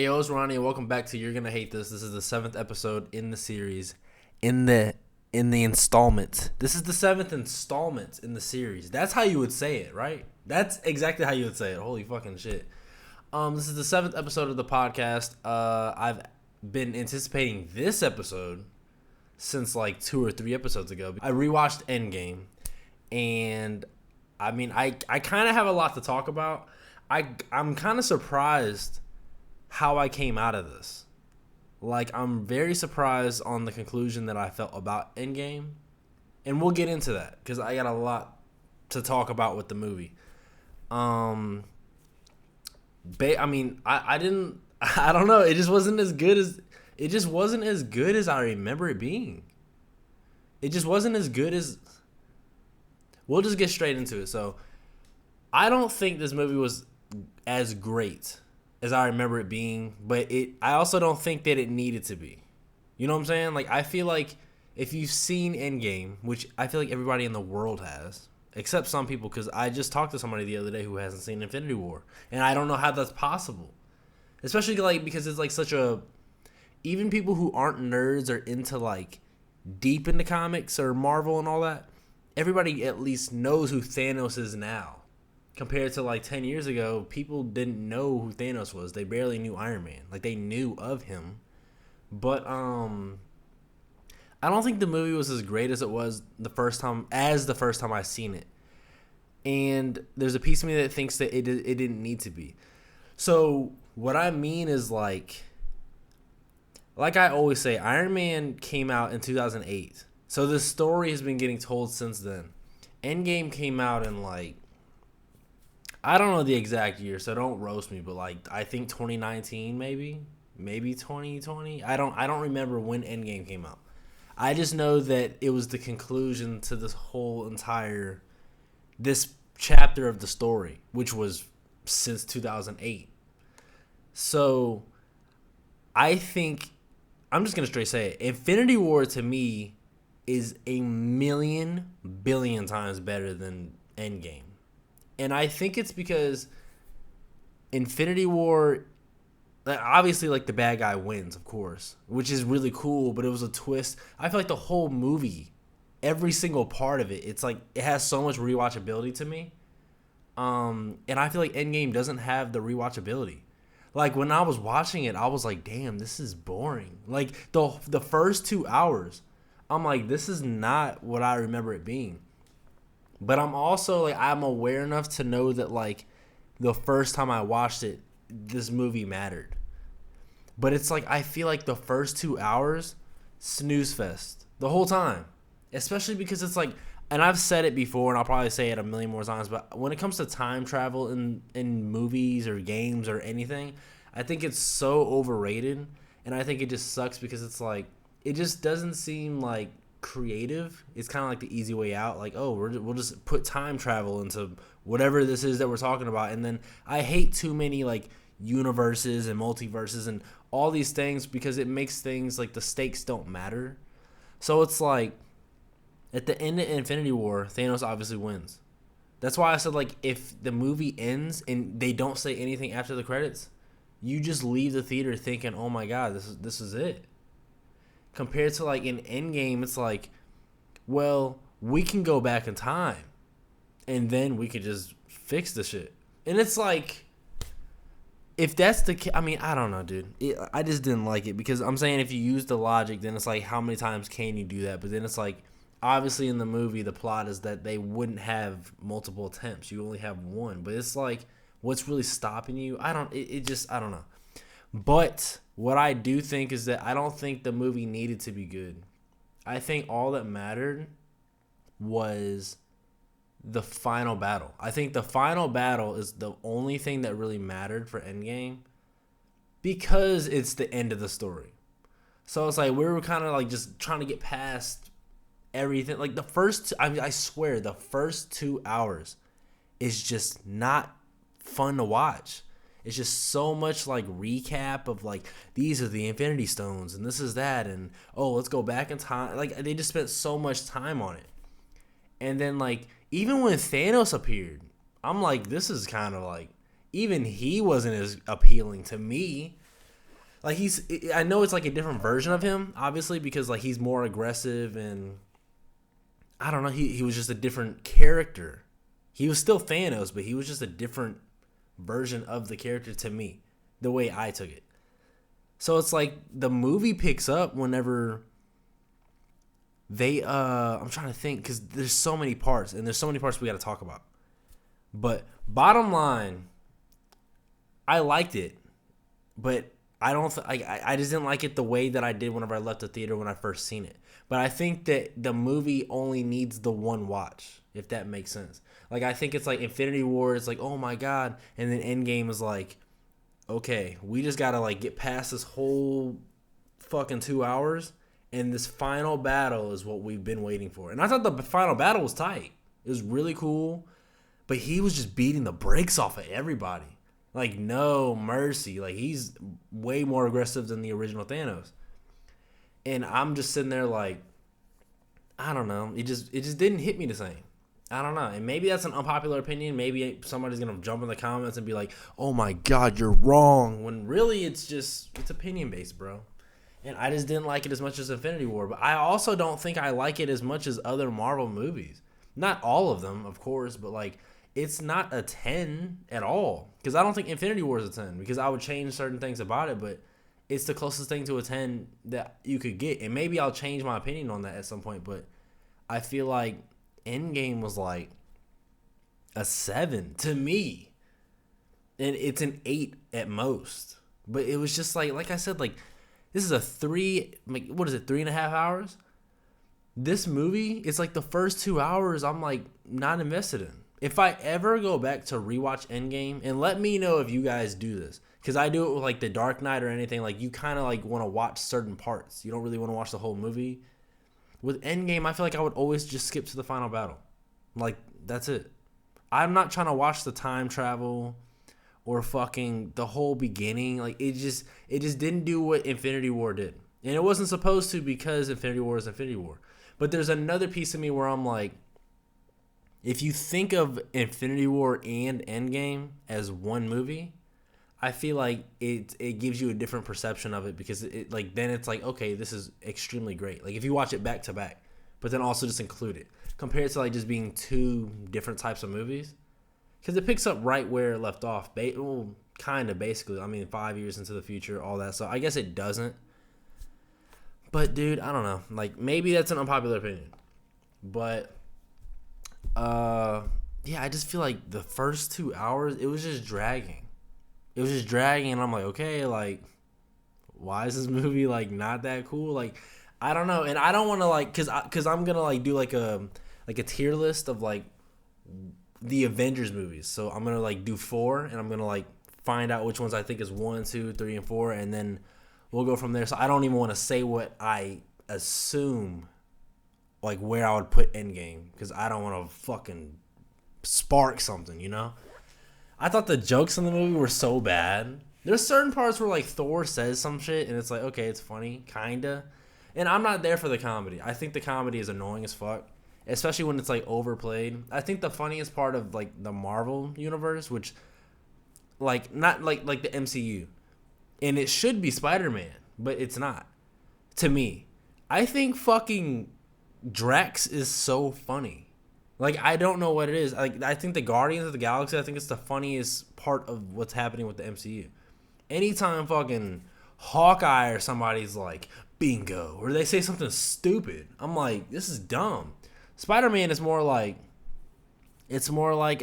Hey, yo, it's Ronnie, and welcome back to You're Gonna Hate This. This is the 7th episode in the series, in the installment. This is the 7th installment in the series. That's how you would say it, right? That's exactly how you would say it. Holy fucking shit. This is the 7th episode of the podcast. I've been anticipating this episode since like 2 or 3 episodes ago. I rewatched Endgame, and I mean, I kind of have a lot to talk about. I'm kind of surprised how I came out of this. Like, I'm very surprised on the conclusion that I felt about Endgame. And we'll get into that, because I got a lot to talk about with the movie. I don't know. It just wasn't as good as I remember it being. It just wasn't as good as... We'll just get straight into it. So, I don't think this movie was as great as I remember it being, but I also don't think that it needed to be. You know what I'm saying? Like, I feel like if you've seen Endgame, which I feel like everybody in the world has, except some people, because I just talked to somebody the other day who hasn't seen Infinity War, and I don't know how that's possible. Especially, like, because it's, like, such a... Even people who aren't nerds or into, like, deep into comics or Marvel and all that, everybody at least knows who Thanos is now. Compared to like 10 years ago, people didn't know who Thanos was. They barely knew Iron Man. Like, they knew of him. But I don't think the movie was as great as it was the first time I seen it. And there's a piece of me that thinks that it didn't need to be. So what I mean is, like I always say, Iron Man came out in 2008. So the story has been getting told since then. Endgame came out in, like, I don't know the exact year, so don't roast me, but, like, I think 2019 maybe 2020. I don't remember when Endgame came out. I just know that it was the conclusion to this chapter of the story, which was since 2008. So I think, I'm just gonna straight say it, Infinity War to me is a million billion times better than Endgame. And I think it's because Infinity War, obviously, like, the bad guy wins, of course, which is really cool, but it was a twist. I feel like the whole movie, every single part of it, it's like, it has so much rewatchability to me. And I feel like Endgame doesn't have the rewatchability. Like, when I was watching it, I was like, damn, this is boring. Like, the first 2 hours, I'm like, this is not what I remember it being. But I'm also, like, I'm aware enough to know that, like, the first time I watched it, this movie mattered. But it's like, I feel like the first 2 hours, snooze fest. The whole time. Especially because it's like, and I've said it before, and I'll probably say it a million more times, but when it comes to time travel in movies or games or anything, I think it's so overrated. And I think it just sucks because it's like, it just doesn't seem like creative. It's kind of like the easy way out. Like, oh, we'll just put time travel into whatever this is that we're talking about. And then I hate too many, like, universes and multiverses and all these things, because it makes things like the stakes don't matter. So it's like, at the end of Infinity War, Thanos obviously wins. That's why I said, like, if the movie ends and they don't say anything after the credits, you just leave the theater thinking, oh my god, this is it. Compared to, like, in Endgame, it's like, well, we can go back in time, and then we could just fix the shit. And it's like, if that's the case, I mean, I don't know, dude. I just didn't like it, because I'm saying, if you use the logic, then it's like, how many times can you do that? But then it's like, obviously in the movie, the plot is that they wouldn't have multiple attempts. You only have one. But it's like, what's really stopping you? I don't know. But what I do think is that I don't think the movie needed to be good. I think all that mattered was the final battle. I think the final battle is the only thing that really mattered for Endgame, because it's the end of the story. So it's like, we were kind of like just trying to get past everything. Like, I swear, the first 2 hours is just not fun to watch. It's just so much, like, recap of, like, these are the Infinity Stones, and this is that, and, oh, let's go back in time. Like, they just spent so much time on it. And then, like, even when Thanos appeared, I'm like, this is kind of, like, even he wasn't as appealing to me. like I know it's like a different version of him, obviously, because like he's more aggressive and I don't know. He was just a different character. He was still Thanos, but he was just a different version of the character to me, the way I took it. So it's like the movie picks up whenever they I'm trying to think because there's so many parts and there's so many parts we got to talk about. But bottom line, I liked it, but I don't. I just didn't like it the way that I did whenever I left the theater when I first seen it. But I think that the movie only needs the one watch, if that makes sense. Like I think it's like Infinity War is like, oh my god, and then Endgame is like, okay, we just gotta like get past this whole fucking 2 hours, and this final battle is what we've been waiting for. And I thought the final battle was tight. It was really cool, but he was just beating the brakes off of everybody. Like, no mercy. Like, he's way more aggressive than the original Thanos. And I'm just sitting there like, I don't know. It just didn't hit me the same. I don't know. And maybe that's an unpopular opinion. Maybe somebody's going to jump in the comments and be like, oh my God, you're wrong. When really it's opinion-based, bro. And I just didn't like it as much as Infinity War. But I also don't think I like it as much as other Marvel movies. Not all of them, of course, but like, it's not a 10 at all. Because I don't think Infinity War is a 10. Because I would change certain things about it. But it's the closest thing to a 10 that you could get. And maybe I'll change my opinion on that at some point. But I feel like Endgame was like a 7 to me. And it's an 8 at most. But it was just like I said, like, this is a 3.5 hours? This movie, it's like the first 2 hours I'm like not invested in. If I ever go back to rewatch Endgame, and let me know if you guys do this, because I do it with like The Dark Knight or anything, like you kind of like want to watch certain parts. You don't really want to watch the whole movie. With Endgame, I feel like I would always just skip to the final battle. Like, that's it. I'm not trying to watch the time travel or fucking the whole beginning. Like, it just didn't do what Infinity War did. And it wasn't supposed to, because Infinity War is Infinity War. But there's another piece of me where I'm like, if you think of Infinity War and Endgame as one movie, I feel like it gives you a different perception of it, because it like then it's like, okay, this is extremely great. Like if you watch it back to back, but then also just include it compared to like just being two different types of movies, because it picks up right where it left off. Kind of basically. I mean, 5 years into the future, all that. So I guess it doesn't. But dude, I don't know. Like maybe that's an unpopular opinion, but. Yeah, I just feel like the first 2 hours, it was just dragging. And I'm like, okay, like, why is this movie, like, not that cool? Like, I don't know. And I don't want to, like, because I'm going to, like, do, like a tier list of, like, the Avengers movies. So I'm going to, like, do 4, and I'm going to, like, find out which ones I think is 1, 2, 3, and 4, and then we'll go from there. So I don't even want to say what I assume, like, where I would put Endgame, because I don't want to fucking spark something, you know? I thought the jokes in the movie were so bad. There's certain parts where, like, Thor says some shit, and it's like, okay, it's funny, kinda. And I'm not there for the comedy. I think the comedy is annoying as fuck, especially when it's, like, overplayed. I think the funniest part of, like, the Marvel universe, which, like, not like the MCU, and it should be Spider-Man, but it's not, to me. I think fucking Drax is so funny. Like, I don't know what it is. Like, I think the Guardians of the Galaxy, I think it's the funniest part of what's happening with the MCU. Anytime fucking Hawkeye or somebody's like, bingo, or they say something stupid, I'm like, this is dumb. Spider-Man is more like, it's more like,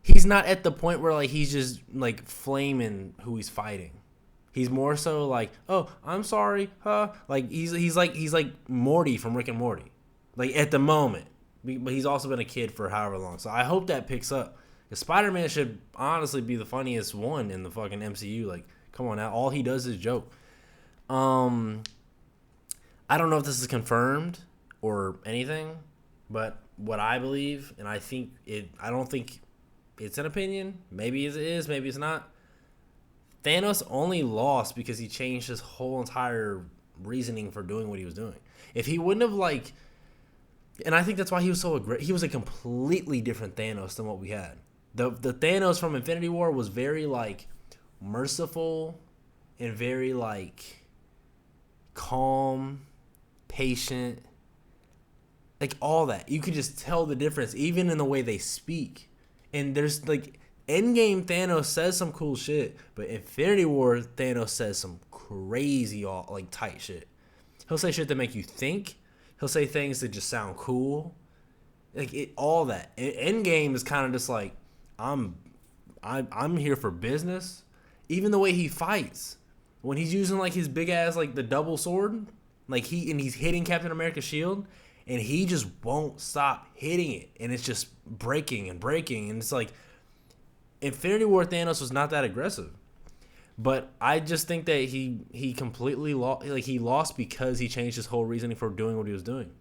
he's not at the point where, like, he's just, like, flaming who he's fighting. He's more so like, oh, I'm sorry, huh? Like, he's like Morty from Rick and Morty. Like, at the moment. But he's also been a kid for however long. So I hope that picks up. Because Spider-Man should honestly be the funniest one in the fucking MCU. Like, come on now. All he does is joke. I don't know if this is confirmed or anything. But what I believe, and I don't think it's an opinion. Maybe it is, maybe it's not. Thanos only lost because he changed his whole entire reasoning for doing what he was doing. If he wouldn't have, like... And I think that's why he was so aggressive. He was a completely different Thanos than what we had. The Thanos from Infinity War was very, like, merciful and very like calm, patient, like all that. You could just tell the difference even in the way they speak. And there's like Endgame Thanos says some cool shit, but Infinity War Thanos says some crazy all like tight shit. He'll say shit that make you think. He'll say things that just sound cool. Like it, all that. Endgame is kind of just like I'm here for business. Even the way he fights, when he's using like his big ass like the double sword, like he's hitting Captain America's shield, and he just won't stop hitting it, and it's just breaking and breaking, and it's like Infinity War Thanos was not that aggressive, but I just think that he completely lost. Like he lost because he changed his whole reasoning for doing what he was doing,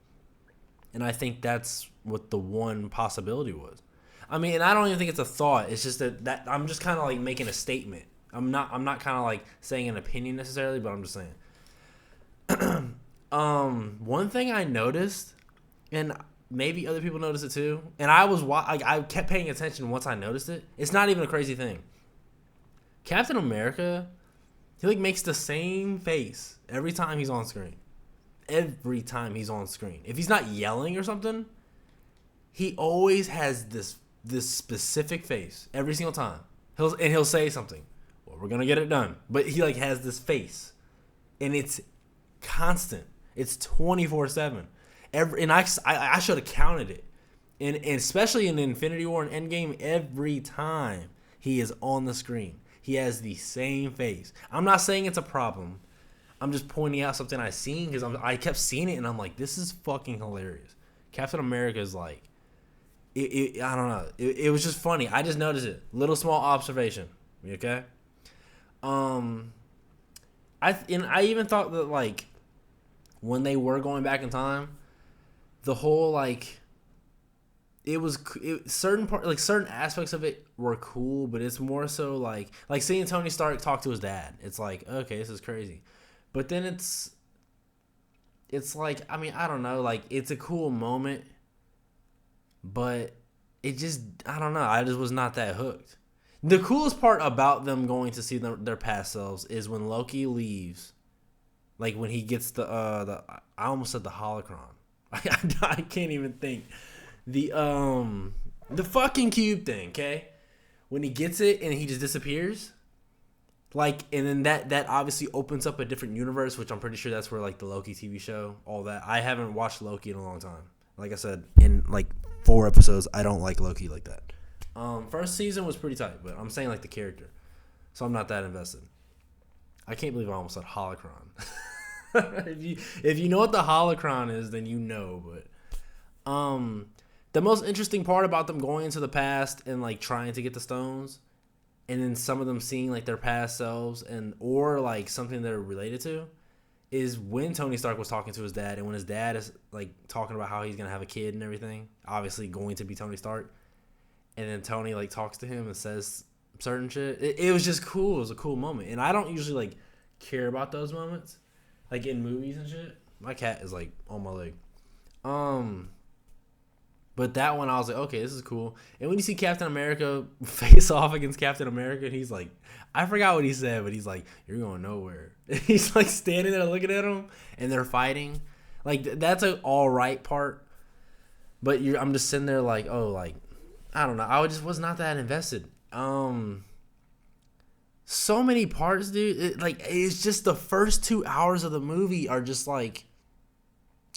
and I think that's what the one possibility was. I mean, and I don't even think it's a thought. It's just that I'm just kind of like making a statement. I'm not kind of like saying an opinion necessarily, but I'm just saying. One thing I noticed, and maybe other people noticed it too, and I kept paying attention once I noticed it. It's not even a crazy thing. Captain America, he like makes the same face every time he's on screen. Every time he's on screen, if he's not yelling or something, he always has this specific face every single time. He'll say something. Well, we're gonna get it done, but he like has this face, and it's constant. It's 24/7. And I should have counted it, and especially in Infinity War and Endgame, every time he is on the screen, he has the same face. I'm not saying it's a problem. I'm just pointing out something I seen because I kept seeing it, and I'm like, this is fucking hilarious. Captain America is like, I don't know. It was just funny. I just noticed it. Little small observation. Okay. I even thought that like when they were going back in time, the whole like certain aspects of it were cool, but it's more so like seeing Tony Stark talk to his dad. It's like, okay, this is crazy, but then it's like, I mean, I don't know, like it's a cool moment, but it just, I don't know, I just was not that hooked. The coolest part about them going to see their past selves is when Loki leaves, like when he gets the I almost said the holocron. I can't even think. The fucking cube thing, okay? When he gets it and he just disappears, like, and then that obviously opens up a different universe, which I'm pretty sure that's where like the Loki TV show, all that. I haven't watched Loki in a long time. Like I said, in like 4 episodes, I don't like Loki like that. First season was pretty tight, but I'm saying like the character, so I'm not that invested. I can't believe I almost said holocron. If you know what the holocron is, then you know. But the most interesting part about them going into the past and like trying to get the stones, and then some of them seeing like their past selves or like something they're related to, is when Tony Stark was talking to his dad, and when his dad is like talking about how he's gonna have a kid and everything, obviously going to be Tony Stark, and then Tony like talks to him and says certain shit. It was just cool. It was a cool moment, and I don't usually like care about those moments, like in movies and shit. My cat is like on my leg. But that one I was like, okay, this is cool. And when you see Captain America face off against Captain America, and he's like, I forgot what he said, but he's like, you're going nowhere. He's like standing there looking at him, and they're fighting. Like that's an all right part. But I'm just sitting there like, oh, like I don't know. I just was not that invested. So many parts, dude. It's just the first 2 hours of the movie are just like,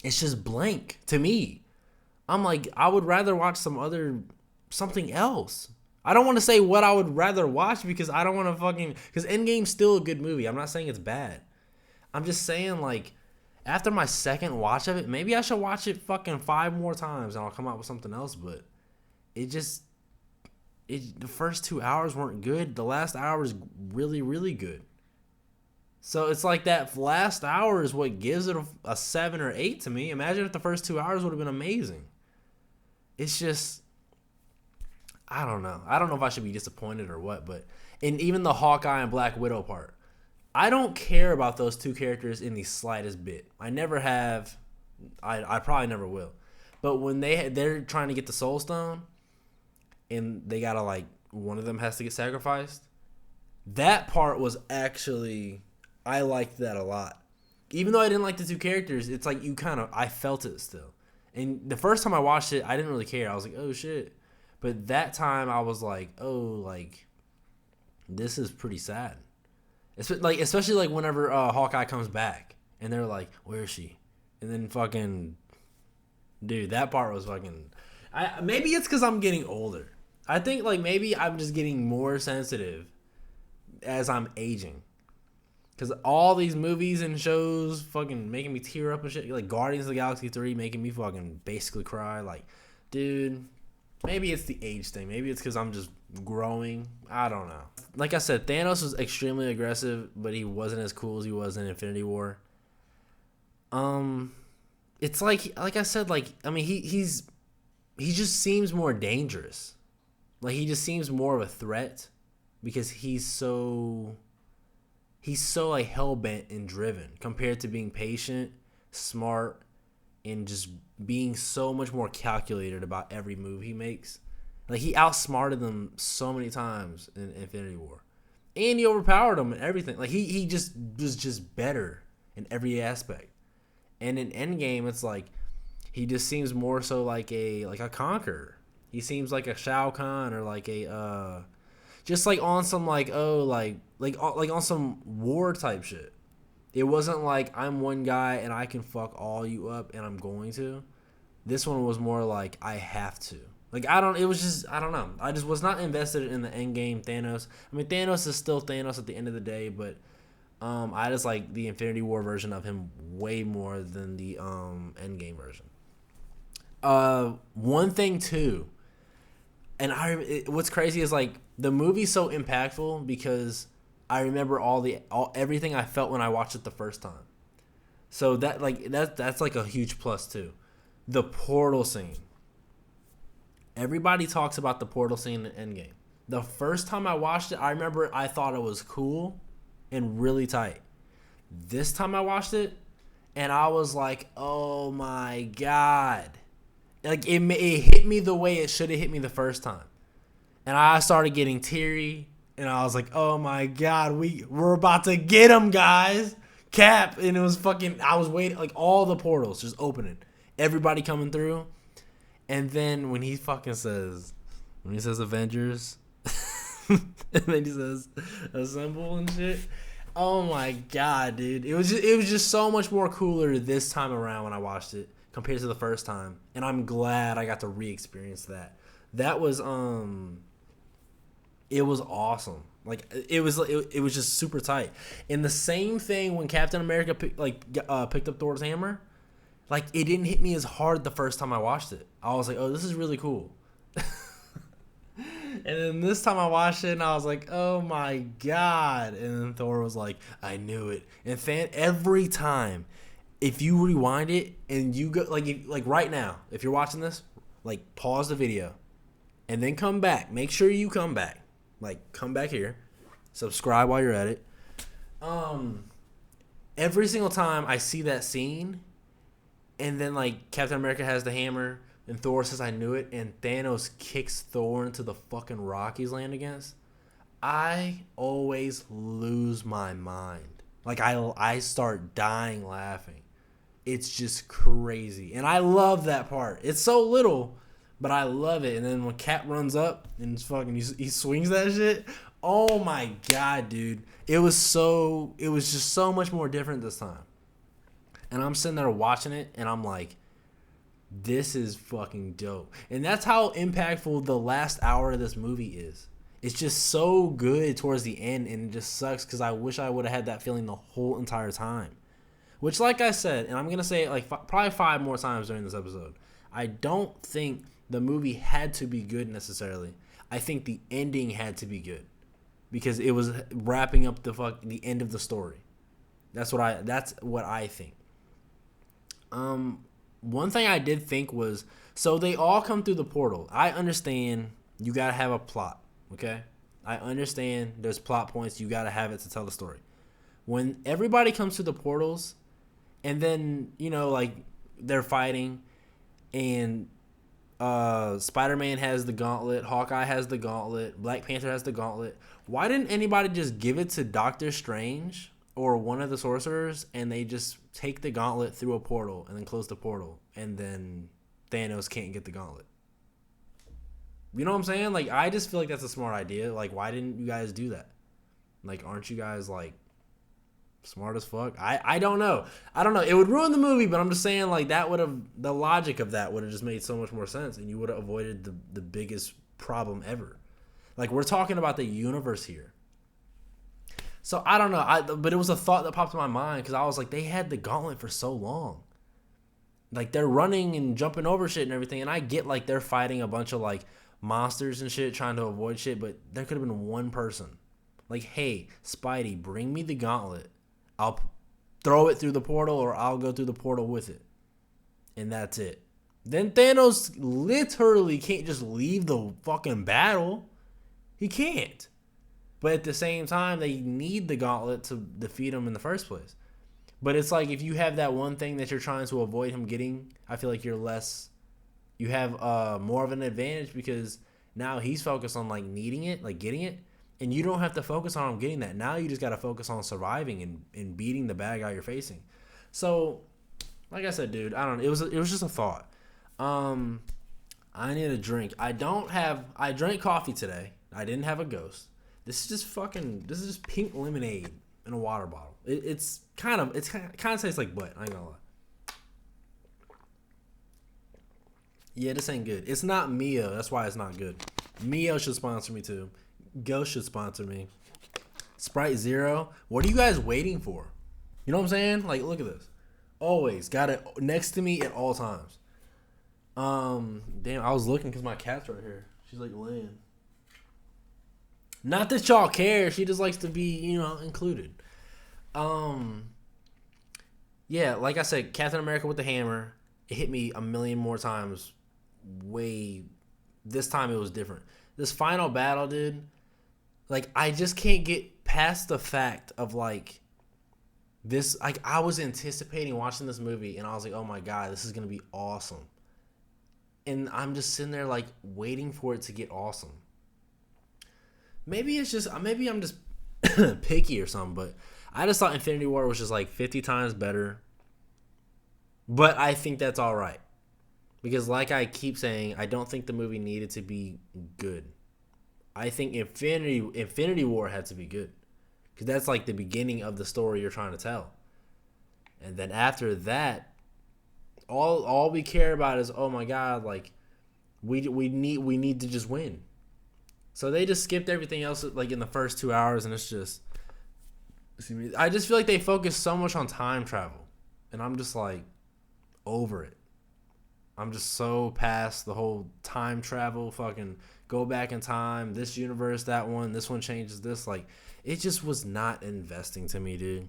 it's just blank to me. I'm like, I would rather watch something else. I don't want to say what I would rather watch because I don't want to because Endgame's still a good movie. I'm not saying it's bad. I'm just saying, like, after my second watch of it, maybe I should watch it fucking 5 more times and I'll come out with something else. But the first 2 hours weren't good. The last hour is really, really good. So it's like that last hour is what gives it a 7 or 8 to me. Imagine if the first 2 hours would have been amazing. It's just, I don't know. I don't know if I should be disappointed or what, and even the Hawkeye and Black Widow part, I don't care about those 2 characters in the slightest bit. I never have. I probably never will. But when they're trying to get the Soul Stone, and they gotta like, one of them has to get sacrificed, that part was actually I liked that a lot. Even though I didn't like the two characters, it's like I felt it still. And the first time I watched it, I didn't really care. I was like, oh shit. But that time I was like, oh, like, this is pretty sad. Especially like whenever Hawkeye comes back and they're like, where is she? And then fucking, dude, that part was fucking. Maybe it's because I'm getting older. I think like maybe I'm just getting more sensitive as I'm aging. Because all these movies and shows fucking making me tear up and shit. Like Guardians of the Galaxy 3 making me fucking basically cry. Like, dude, maybe it's the age thing. Maybe it's because I'm just growing. I don't know. Like I said, Thanos was extremely aggressive, but he wasn't as cool as he was in Infinity War. It's like I said, like, I mean, he just seems more dangerous. Like, he just seems more of a threat because he's so like hell-bent and driven compared to being patient, smart, and just being so much more calculated about every move he makes. Like, he outsmarted them so many times in Infinity War. And he overpowered them and everything. Like, he just was just better in every aspect. And in Endgame, it's like he just seems more so like a conqueror. He seems like a Shao Kahn or like a just like on some like on some war type shit. It wasn't like I'm one guy and I can fuck all you up and I'm going to. This one was more like I have to. Like I don't know. I just was not invested in the Endgame Thanos. I mean Thanos is still Thanos at the end of the day, but I just like the Infinity War version of him way more than the Endgame version. One thing too, and what's crazy is like the movie's so impactful because I remember everything I felt when I watched it the first time. So that's like a huge plus too. The portal scene. Everybody talks about the portal scene in Endgame. The first time I watched it, I remember I thought it was cool and really tight. This time I watched it, and I was like, oh my God. Like, it hit me the way it should have hit me the first time. And I started getting teary, and I was like, oh my God, we're about to get him, guys. Cap. And it was fucking, I was waiting, like, all the portals just opening. Everybody coming through. And then when he says Avengers, and then he says assemble and shit. Oh my God, dude. It was just so much more cooler this time around when I watched it compared to the first time. And I'm glad I got to re-experience that. That was it was awesome. Like it was just super tight. And the same thing when Captain America picked up Thor's hammer. Like, it didn't hit me as hard the first time I watched it. I was like, oh, this is really cool. And then this time I watched it, and I was like, oh, my God. And then Thor was like, I knew it. And every time, if you rewind it, and you go, like right now, if you're watching this, like, pause the video, and then come back. Make sure you come back. Like, come back here. Subscribe while you're at it. Every single time I see that scene... And then, like, Captain America has the hammer, and Thor says, I knew it, and Thanos kicks Thor into the fucking rock he's laying against. I always lose my mind. Like, I start dying laughing. It's just crazy. And I love that part. It's so little, but I love it. And then when Cap runs up and he swings that shit, oh my God, dude. It was just so much more different this time. And I'm sitting there watching it, and I'm like, this is fucking dope. And that's how impactful the last hour of this movie is. It's just so good towards the end, and it just sucks because I wish I would have had that feeling the whole entire time. Which, like I said, and I'm going to say it like probably 5 more times during this episode, I don't think the movie had to be good necessarily. I think the ending had to be good because it was wrapping up the end of the story. That's what I think. One thing I did think was, so they all come through the portal. I understand you gotta have a plot, okay? I understand there's plot points, you gotta have it to tell the story. When everybody comes through the portals, and then, like, they're fighting, and Spider-Man has the gauntlet, Hawkeye has the gauntlet, Black Panther has the gauntlet. Why didn't anybody just give it to Doctor Strange or one of the sorcerers, and they just take the gauntlet through a portal and then close the portal, and then Thanos can't get the gauntlet. You know what I'm saying? Like, I just feel like that's a smart idea. Like, why didn't you guys do that? Like, aren't you guys, like, smart as fuck? I don't know. I don't know. It would ruin the movie, but I'm just saying, like, that would have, the logic of that would have just made so much more sense, and you would have avoided the biggest problem ever. Like, we're talking about the universe here. So, I don't know. But it was a thought that popped in my mind, because I was like, they had the gauntlet for so long. Like, they're running and jumping over shit and everything, and I get, like, they're fighting a bunch of, like, monsters and shit, trying to avoid shit, but there could have been one person. Like, hey, Spidey, bring me the gauntlet. I'll throw it through the portal, or I'll go through the portal with it. And that's it. Then Thanos literally can't just leave the fucking battle. He can't. But at the same time, they need the gauntlet to defeat him in the first place. But it's like, if you have that one thing that you're trying to avoid him getting, I feel like you have more of an advantage, because now he's focused on, like, needing it, like, getting it. And you don't have to focus on getting that. Now you just got to focus on surviving and beating the bad guy you're facing. So, like I said, dude, I don't know. It was just a thought. I need a drink. I drank coffee today. I didn't have a Ghost. This is just pink lemonade in a water bottle. It kind of tastes like butt. I ain't gonna lie. Yeah, this ain't good. It's not Mio. That's why it's not good. Mio should sponsor me too. Ghost should sponsor me. Sprite Zero. What are you guys waiting for? You know what I'm saying? Like, look at this. Always got it next to me at all times. Damn, I was looking because my cat's right here. She's like laying. Not that y'all care. She just likes to be, included. Yeah, like I said, Captain America with the hammer. It hit me a million more times. This time it was different. This final battle, dude. Like, I just can't get past the fact of, like, this. Like, I was anticipating watching this movie, and I was like, oh my God, this is going to be awesome. And I'm just sitting there, like, waiting for it to get awesome. Maybe I'm just picky or something, but I just thought Infinity War was just, like, 50 times better. But I think that's all right. Because, like I keep saying, I don't think the movie needed to be good. I think Infinity War had to be good. Because that's like the beginning of the story you're trying to tell. And then after that, all we care about is, oh my God, like, we need to just win. So they just skipped everything else, like, in the first 2 hours, and it's just, I just feel like they focus so much on time travel. And I'm just like, over it. I'm just so past the whole time travel, fucking go back in time, this universe, that one, this one changes this. Like, it just was not investing to me, dude.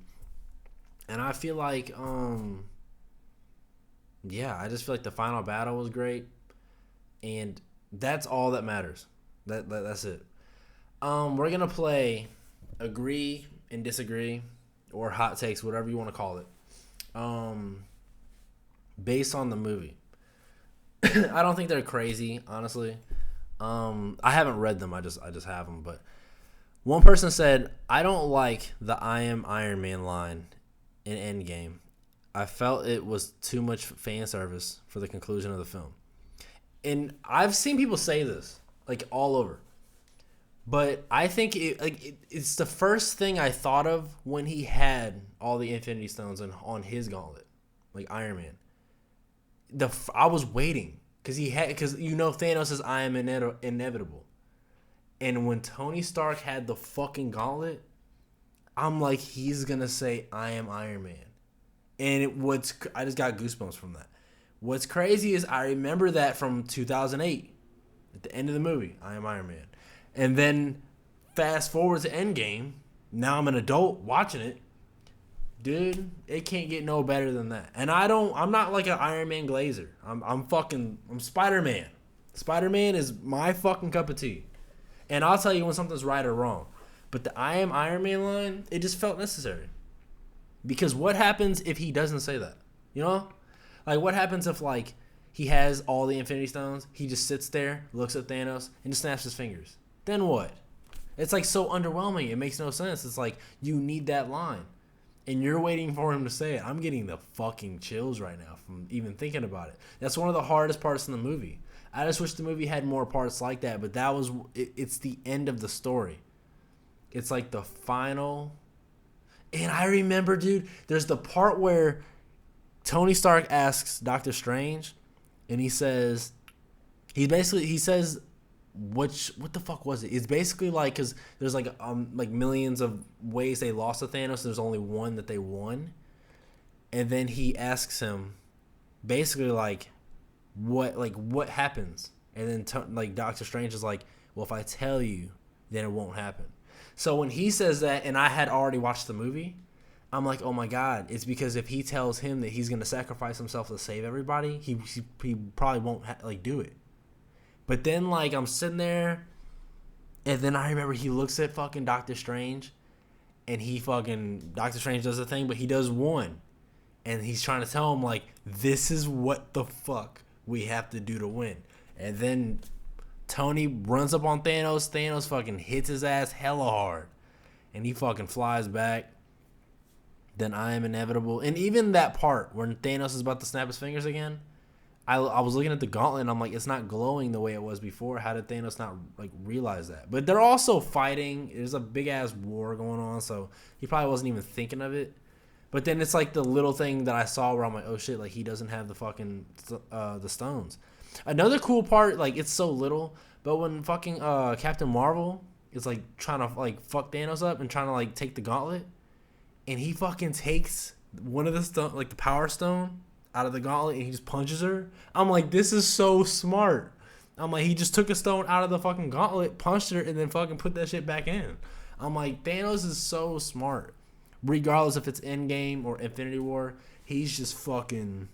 And I feel like, I just feel like the final battle was great. And that's all that matters. That's it. We're going to play Agree and Disagree, or Hot Takes, whatever you want to call it. Based on the movie. I don't think they're crazy, honestly. I haven't read them. I just have them. But one person said, I don't like the I am Iron Man line in Endgame. I felt it was too much fan service for the conclusion of the film. And I've seen people say this, like, all over. But I think it's the first thing I thought of when he had all the Infinity Stones on his gauntlet, like Iron Man. I was waiting because Thanos says I am inevitable, and when Tony Stark had the fucking gauntlet, I'm like, he's gonna say I am Iron Man, and I just got goosebumps from that. What's crazy is I remember that from 2008, at the end of the movie, I am Iron Man, and then fast forward to Endgame. Now I'm an adult watching it. Dude, it can't get no better than that. And I'm not like an Iron Man glazer. I'm Spider-Man. Spider-Man is my fucking cup of tea. And I'll tell you when something's right or wrong. But the I am Iron Man line, it just felt necessary. Because what happens if he doesn't say that? You know? Like, what happens if, like, he has all the Infinity Stones, he just sits there, looks at Thanos, and just snaps his fingers? Then what? It's, like, so underwhelming. It makes no sense. It's like, you need that line. And you're waiting for him to say it. I'm getting the fucking chills right now from even thinking about it. That's one of the hardest parts in the movie. I just wish the movie had more parts like that, but that was it's the end of the story. It's like the final. And I remember, dude, there's the part where Tony Stark asks Doctor Strange, and he says what the fuck was it? It's basically like, because there's like millions of ways they lost to Thanos. There's only one that they won, and then he asks him basically what happens, and then Doctor Strange is like, well, if I tell you, then it won't happen. So when he says that, and I had already watched the movie, I'm like, oh my god, it's because if he tells him that he's gonna sacrifice himself to save everybody, he probably won't do it. But then, I'm sitting there, and then I remember he looks at fucking Doctor Strange, and Doctor Strange does the thing, but he does one. And he's trying to tell him, this is what the fuck we have to do to win. And then Tony runs up on Thanos. Thanos fucking hits his ass hella hard. And he fucking flies back. Then I am inevitable. And even that part when Thanos is about to snap his fingers again, I was looking at the gauntlet, and I'm like, it's not glowing the way it was before. How did Thanos not realize that? But they're also fighting. There's a big ass war going on, so he probably wasn't even thinking of it. But then it's the little thing that I saw where I'm like, oh shit, he doesn't have the fucking the stones. Another cool part, it's so little, but when fucking Captain Marvel is trying to fuck Thanos up and trying to take the gauntlet, and he fucking takes one of the stone, the power stone, out of the gauntlet, and he just punches her. I'm like, this is so smart. I'm like, he just took a stone out of the fucking gauntlet, punched her, and then fucking put that shit back in. I'm like, Thanos is so smart. Regardless if it's Endgame or Infinity War, he's just fucking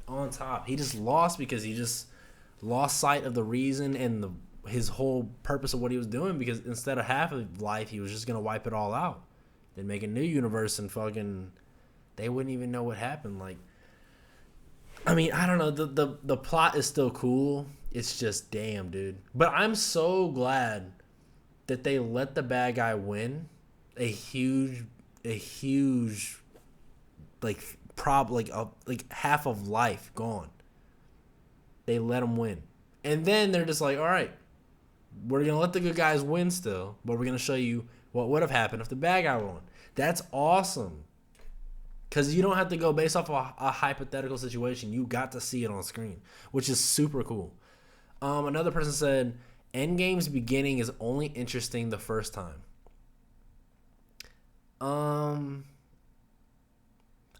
on top. He just lost because he just lost sight of the reason and his whole purpose of what he was doing, because instead of half of life, he was just going to wipe it all out. Then make a new universe, and fucking they wouldn't even know what happened. I mean, I don't know. The plot is still cool. It's just, damn, dude. But I'm so glad that they let the bad guy win a huge half of life gone. They let him win. And then they're just like, all right, we're going to let the good guys win still, but we're going to show you what would have happened if the bad guy won. That's awesome. Because you don't have to go based off of a hypothetical situation. You got to see it on screen, which is super cool. Another person said, Endgame's beginning is only interesting the first time.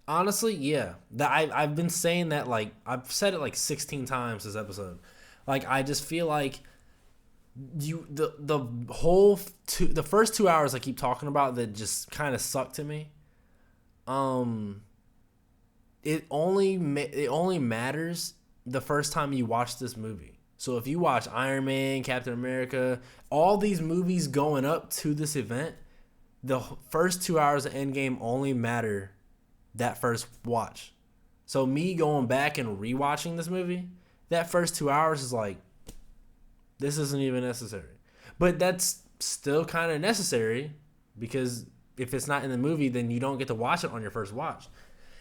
Honestly, yeah. I've been saying that, I've said it 16 times this episode. I just feel like the first 2 hours I keep talking about that just kind of suck to me. It only matters the first time you watch this movie. So if you watch Iron Man, Captain America, all these movies going up to this event, the first 2 hours of Endgame only matter that first watch. So me going back and rewatching this movie, that first 2 hours is this isn't even necessary. But that's still kind of necessary, because if it's not in the movie, then you don't get to watch it on your first watch.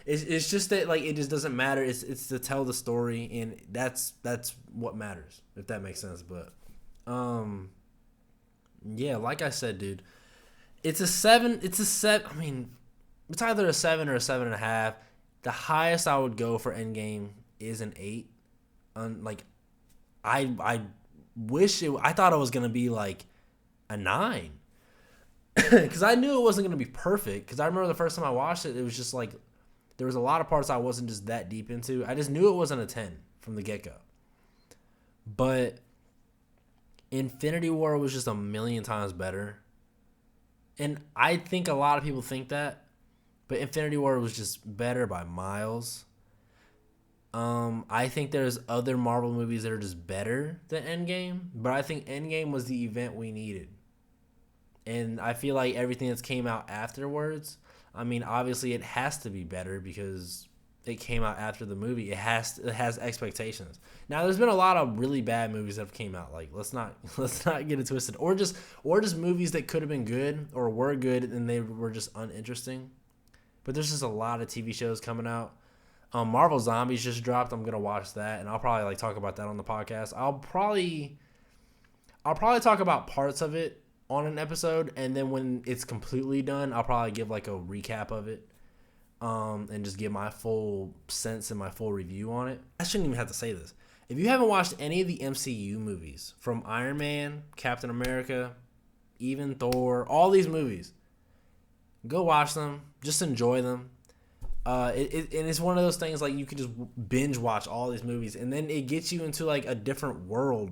It's just that it just doesn't matter. It's to tell the story, and that's what matters, if that makes sense. But yeah, like I said, dude, it's a 7. I mean, it's either a 7 or a 7.5. The highest I would go for Endgame is an 8. I wish it. I thought it was gonna be a 9. Because I knew it wasn't going to be perfect. Because I remember the first time I watched it, it was just there was a lot of parts I wasn't just that deep into. I just knew it wasn't a 10 from the get-go. But Infinity War was just a million times better. And I think a lot of people think that. But Infinity War was just better by miles. I think there's other Marvel movies that are just better than Endgame. But I think Endgame was the event we needed. And I feel like everything that's came out afterwards, I mean, obviously it has to be better because it came out after the movie. It has expectations. Now, there's been a lot of really bad movies that have came out. Let's not get it twisted. Or just movies that could have been good or were good and they were just uninteresting. But there's just a lot of TV shows coming out. Marvel Zombies just dropped. I'm gonna watch that, and I'll probably like talk about that on the podcast. I'll probably talk about parts of it on an episode, and then when it's completely done, I'll probably give like a recap of it, and just give my full sense and my full review on it. I shouldn't even have to say this. If you haven't watched any of the MCU movies, from Iron Man, Captain America, even Thor, all these movies, go watch them. Just enjoy them. And it's one of those things like you could just binge watch all these movies, and then it gets you into like a different world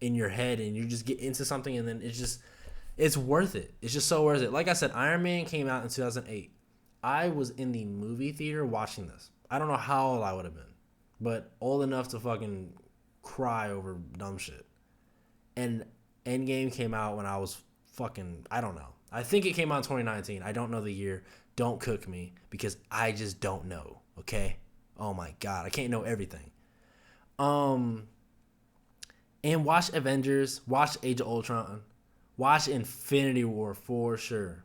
in your head, and you just get into something, and then it's worth it. It's just so worth it. Like I said, Iron Man came out in 2008. I was in the movie theater watching this. I don't know how old I would have been, but old enough to fucking cry over dumb shit. And Endgame came out when I was fucking, I don't know. I think it came out in 2019. I don't know the year. Don't cook me because I just don't know, okay? Oh my God, I can't know everything. And watch Avengers, watch Age of Ultron, watch Infinity War for sure,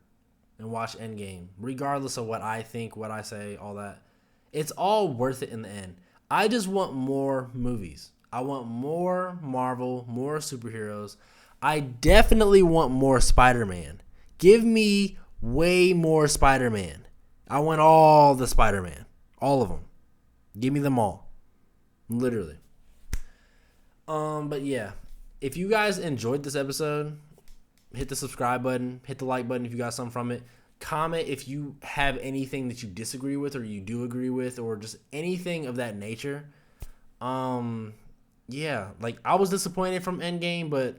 and watch Endgame. Regardless of what I think, what I say, all that, it's all worth it in the end. I just want more movies. I want more Marvel, more superheroes. I definitely want more Spider-Man. Give me way more Spider-Man. I want all the Spider-Man. All of them. Give me them all. Literally. But yeah. If you guys enjoyed this episode, hit the subscribe button. Hit the like button if you got something from it. Comment if you have anything that you disagree with or you do agree with or just anything of that nature. Yeah. Like, I was disappointed from Endgame, but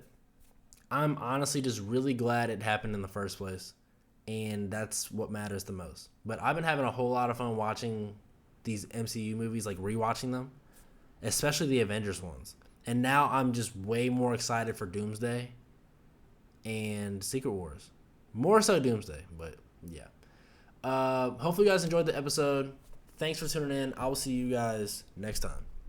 I'm honestly just really glad it happened in the first place. And that's what matters the most. But I've been having a whole lot of fun watching these MCU movies, like rewatching them, especially the Avengers ones. And now I'm just way more excited for Doomsday and Secret Wars. More so Doomsday, but yeah. Hopefully you guys enjoyed the episode. Thanks for tuning in. I will see you guys next time.